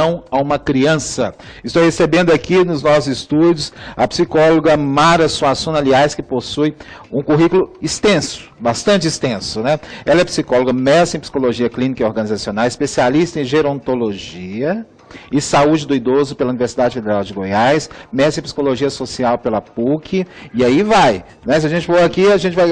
não a uma criança. Estou recebendo aqui nos nossos estúdios a psicóloga Mara Suassuna, aliás, que possui um currículo extenso, bastante extenso, né? Ela é psicóloga, mestre em psicologia clínica e organizacional, especialista em gerontologia e saúde do idoso pela Universidade Federal de Goiás, mestre em psicologia social pela PUC, e aí vai, né? Se a gente for aqui, a gente vai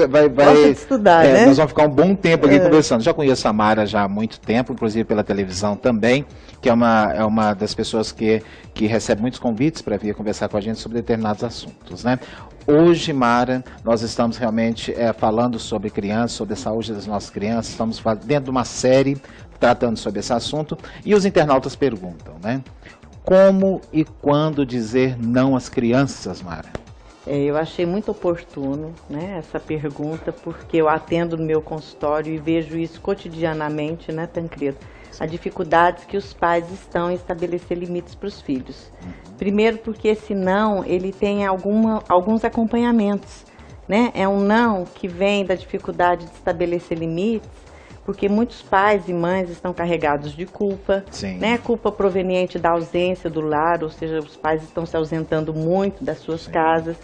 estudar, né? Nós vamos ficar um bom tempo aqui conversando. Já conheço a Mara já há muito tempo, inclusive pela televisão também, que é uma das pessoas que recebe muitos convites para vir conversar com a gente sobre determinados assuntos, né? Hoje, Mara, nós estamos realmente falando sobre crianças, sobre a saúde das nossas crianças, estamos dentro de uma série tratando sobre esse assunto, e os internautas perguntam, né? Como e quando dizer não às crianças, Mara? Eu achei muito oportuno, né, essa pergunta, porque eu atendo no meu consultório e vejo isso cotidianamente, né, Tancredo? As dificuldades que os pais estão em estabelecer limites para os filhos. Primeiro porque esse não, ele tem alguns acompanhamentos, né? É um não que vem da dificuldade de estabelecer limites, porque muitos pais e mães estão carregados de culpa, né? Culpa proveniente da ausência do lar, ou seja, os pais estão se ausentando muito das suas casas.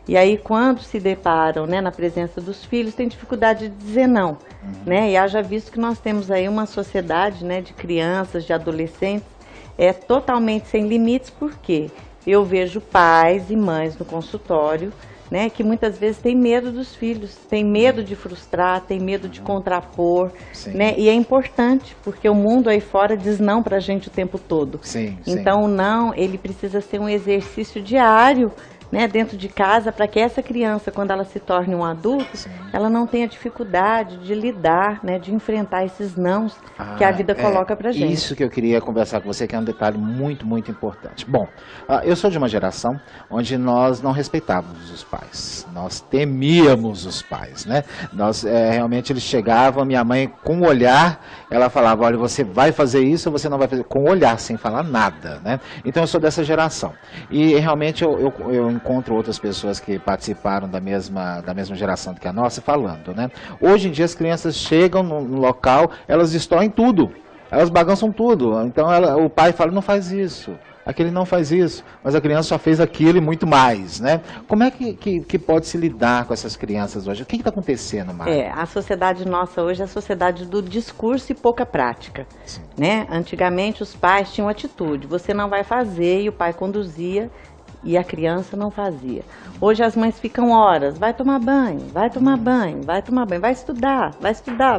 E aí, quando se deparam, né, na presença dos filhos, tem dificuldade de dizer não, né? E haja visto que nós temos aí uma sociedade, né, de crianças, de adolescentes, totalmente sem limites, porque eu vejo pais e mães no consultório, né, que muitas vezes tem medo dos filhos, tem medo de frustrar, tem medo de contrapor, né, e é importante, porque o mundo aí fora diz não pra gente o tempo todo. Então o não, ele precisa ser um exercício diário, né, dentro de casa, para que essa criança, quando ela se torne um adulto, ela não tenha dificuldade de lidar, né, de enfrentar esses nãos que a vida coloca pra gente. Isso que eu queria conversar com você, que é um detalhe muito, muito importante. Bom, eu sou de uma geração onde nós não respeitávamos os pais, nós temíamos os pais, né? Realmente eles chegavam, minha mãe com o olhar, ela falava, olha, você vai fazer isso ou você não vai fazer, com o olhar, sem falar nada, né? Então eu sou dessa geração. E realmente eu encontro outras pessoas que participaram da mesma geração do que a nossa falando, né? Hoje em dia as crianças chegam no local, elas destroem tudo, elas bagunçam tudo. Então o pai fala, não faz isso, aquele não faz isso, mas a criança já fez aquilo e muito mais, né? Como é que pode se lidar com essas crianças hoje? O que está acontecendo, Mara? A sociedade nossa hoje é a sociedade do discurso e pouca prática, né? Antigamente os pais tinham atitude, você não vai fazer, e o pai conduzia, e a criança não fazia. Hoje as mães ficam horas, vai tomar banho, vai tomar banho, vai tomar banho, vai estudar,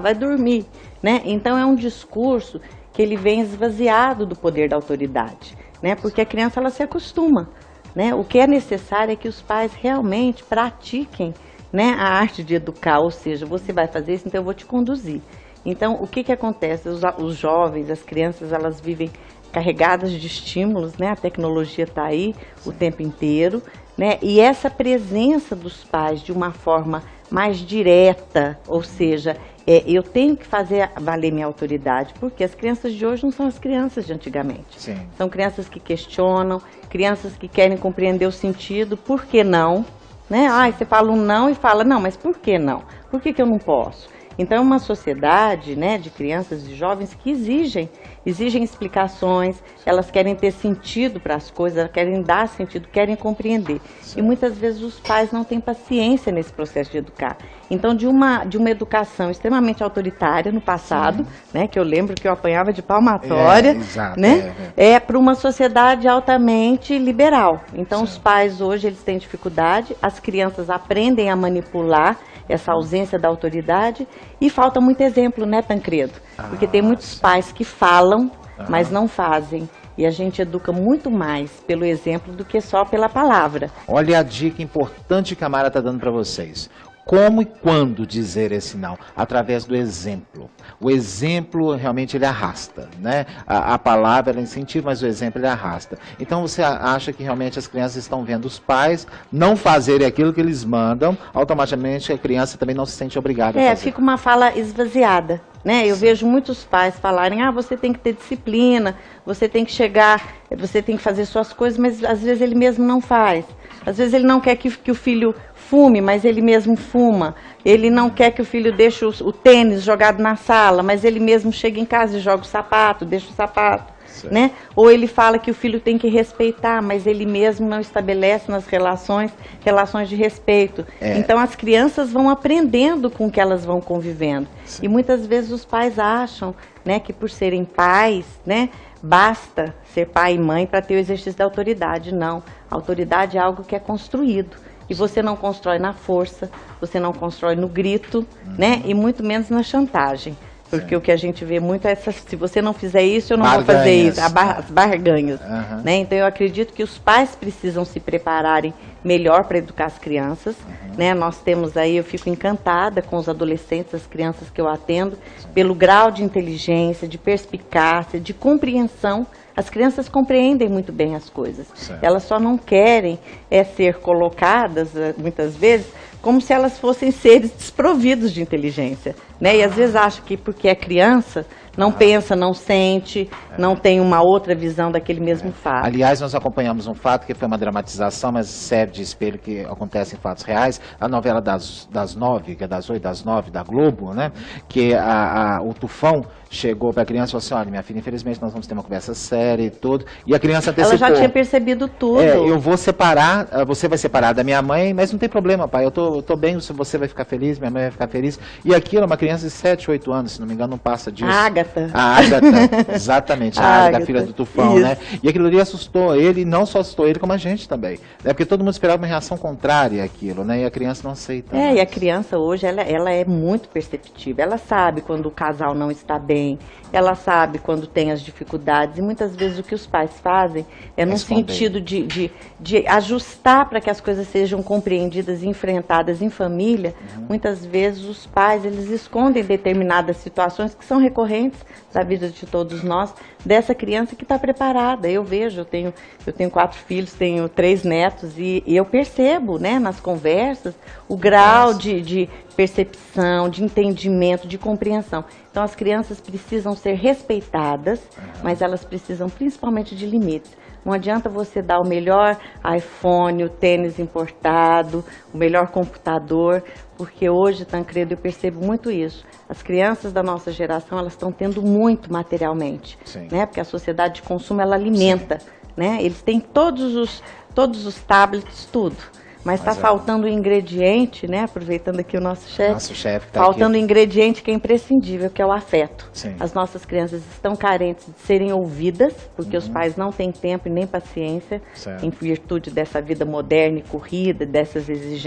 vai dormir, né? Então é um discurso que ele vem esvaziado do poder da autoridade, né? Porque a criança, ela se acostuma, né? O que é necessário é que os pais realmente pratiquem, né, a arte de educar, ou seja, você vai fazer isso, então eu vou te conduzir. Então o que acontece? Os jovens, as crianças, elas vivem carregadas de estímulos, né? A tecnologia está aí o tempo inteiro, né? E essa presença dos pais de uma forma mais direta, ou seja, eu tenho que fazer valer minha autoridade, porque as crianças de hoje não são as crianças de antigamente. São crianças que questionam, crianças que querem compreender o sentido, por que não? Né? Você fala um não e fala, não, mas por que não? Por que eu não posso? Então é uma sociedade, né, de crianças e jovens que exigem explicações, elas querem ter sentido para as coisas, elas querem dar sentido, querem compreender. E muitas vezes os pais não têm paciência nesse processo de educar. Então de uma educação extremamente autoritária no passado, né, que eu lembro que eu apanhava de palmatória, né, para uma sociedade altamente liberal. Então os pais hoje eles têm dificuldade, as crianças aprendem a manipular essa ausência da autoridade e falta muito exemplo, né, Tancredo? Porque tem muitos pais que falam, mas não fazem. E a gente educa muito mais pelo exemplo do que só pela palavra. Olha a dica importante que a Mara está dando para vocês. Como e quando dizer esse não? Através do exemplo. O exemplo realmente ele arrasta, né? A palavra ela incentiva, mas o exemplo ele arrasta. Então você acha que realmente as crianças estão vendo os pais não fazerem aquilo que eles mandam, automaticamente a criança também não se sente obrigada a fazer. Fica uma fala esvaziada, né? Eu vejo muitos pais falarem, você tem que ter disciplina, você tem que chegar, você tem que fazer suas coisas, mas às vezes ele mesmo não faz. Às vezes ele não quer que o filho fume, mas ele mesmo fuma. Ele não quer que o filho deixe o tênis jogado na sala, mas ele mesmo chega em casa e joga o sapato, deixa o sapato. né? Ou ele fala que o filho tem que respeitar, mas ele mesmo não estabelece nas relações de respeito. Então as crianças vão aprendendo com o que elas vão convivendo. E muitas vezes os pais acham, né, que por serem pais, né, basta ser pai e mãe para ter o exercício da autoridade. Não, a autoridade é algo que é construído. E você não constrói na força, você não constrói no grito, né? E muito menos na chantagem. Porque o que a gente vê muito é se você não fizer isso, eu não vou fazer isso, as barganhas. Né? Então eu acredito que os pais precisam se prepararem melhor para educar as crianças. Né? Nós temos aí, eu fico encantada com os adolescentes, as crianças que eu atendo, pelo grau de inteligência, de perspicácia, de compreensão. As crianças compreendem muito bem as coisas. Elas só não querem ser colocadas, muitas vezes, como se elas fossem seres desprovidos de inteligência. Né? E às vezes acham que porque é criança, não pensa, não sente, não tem uma outra visão daquele mesmo fato. Aliás, nós acompanhamos um fato que foi uma dramatização, mas serve de espelho que acontece em fatos reais. A novela das 9, que é das 8, das 9, da Globo, né? Que o Tufão chegou para a criança e falou assim, olha, minha filha, infelizmente nós vamos ter uma conversa séria e tudo. E a criança antecipou. Ela já tinha percebido tudo. Eu vou separar, você vai separar da minha mãe, mas não tem problema, pai, eu tô bem, você vai ficar feliz, minha mãe vai ficar feliz. E aquilo é uma criança de 7, 8 anos, se não me engano, não passa disso. A Ágata. A Ágata, exatamente, a Ágata, filha do Tufão, né? E aquilo ali assustou ele, e não só assustou ele, como a gente também. Né? Porque todo mundo esperava uma reação contrária àquilo, né? E a criança não aceita. E a criança hoje, ela é muito perceptível. Ela sabe quando o casal não está bem, ela sabe quando tem as dificuldades. E muitas vezes o que os pais fazem é num sentido de ajustar para que as coisas sejam compreendidas e enfrentadas em família. Muitas vezes os pais, eles escondem determinadas situações que são recorrentes da vida de todos nós, dessa criança que está preparada. Eu vejo, eu tenho 4 filhos, tenho 3 netos e eu percebo, né, nas conversas, o grau de percepção, de entendimento, de compreensão. Então as crianças precisam ser respeitadas, mas elas precisam principalmente de limites. Não adianta você dar o melhor iPhone, o tênis importado, o melhor computador, porque hoje, Tancredo, eu percebo muito isso. As crianças da nossa geração, elas estão tendo muito materialmente, né? Porque a sociedade de consumo, ela alimenta, né? Eles têm todos os tablets, tudo. Mas está faltando um ingrediente, né? Aproveitando aqui o nosso chefe, faltando um ingrediente que é imprescindível, que é o afeto. As nossas crianças estão carentes de serem ouvidas, porque os pais não têm tempo e nem paciência, em virtude dessa vida moderna e corrida, dessas exigências.